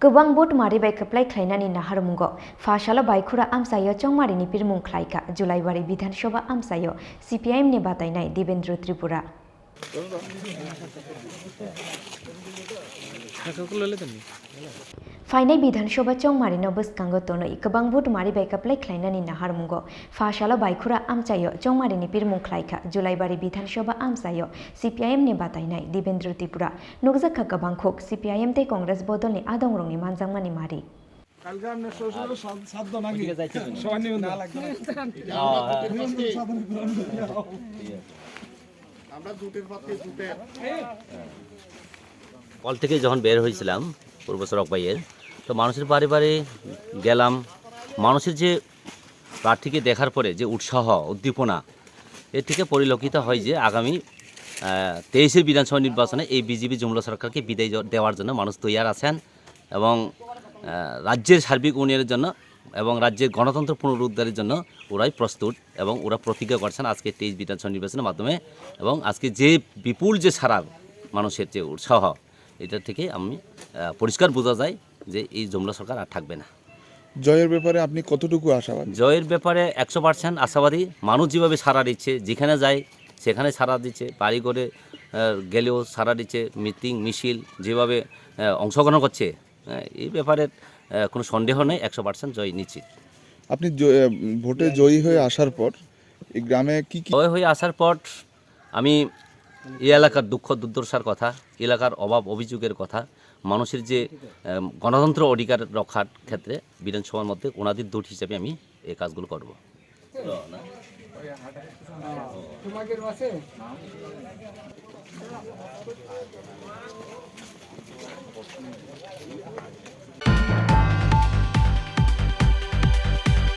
Gobaं bot maribai keplai khlainani naharmungo Fashala Baikhura Amchaio Chongmarini Pirmung Khlaikha Julaibari Bidhan Sabha Amchaio CPIMni batainai Debendra Tripura Fainai Bidhan Sabha Chongmarini boskango tonoi Gobaं bot maribai keplai khlainani naharmungo Fashala Baikhura Amchaio Chongmarini Pirmung Khlaikha Julaibari Bidhan Sabha Amchaio CPIMni batainai Debendra Tripura nukjakha gobangkhok CPIM tei Congress bodolni adongrongni manjangmani mari কালকে আমরা শ্বশুর সাধ্য নাকি সবাই নিবেন না আমরা জুটের পাতে জুটে কল থেকে যখন বের হয়েছিলাম পূর্ব সড়ক বাইয়ের তো মানুষের বাড়ি বাড়ি গেলাম মানুষের যে প্রার্থীকে দেখার পরে যে উৎসাহ উদ্দীপনা এর থেকে পরিলক্ষিত হয় যে আগামী 23-এর বিধানসভা নির্বাচনে এই বিজেপি জুমলা সরকারকে বিদায় দেওয়ার জন্য মানুষ তৈয়ার আছেন এবং রাজ্যের সার্বিক উন্নয়নের জন্য এবং রাজ্যের গণতন্ত্র পুনরুদ্ধারের জন্য ওরাই প্রস্তুত এবং ওরা প্রতিজ্ঞা করছেন আজকে 23 বিধানসভা নির্বাচনের মাধ্যমে এবং আজকে যে বিপুল যে সারা মানুষের যে উৎসাহ এটা থেকে আমি পরিষ্কার বোঝা যায় যে এই জুমলা সরকার আর থাকবে না। জয়ের ব্যাপারে আপনি কতটুকু আশাবাদী? জয়ের ব্যাপারে 100% আশাবাদী। মানুষ যেভাবে সাড়া দিচ্ছে যেখানে যায় সেখানে সাড়া দিচ্ছে, বাড়ি করে গেলেও সাড়া দিচ্ছে, মিটিং মিছিল যেভাবে অংশগ্রহণ করছে এই ব্যাপারে কোনো সন্দেহ নেই, 100% জয় নিশ্চিত। আপনি ভোটে জয়ী হয়ে আসার পর এই গ্রামে কি জয় হয়ে আসার পর আমি এই এলাকার দুঃখ দুর্দশার কথা, এলাকার অভাব অভিযোগের কথা, মানুষের যে গণতন্ত্র অধিকার রক্ষার ক্ষেত্রে বিধানসভার মধ্যে ওনাদের দূত হিসেবে আমি এই কাজগুলো করব।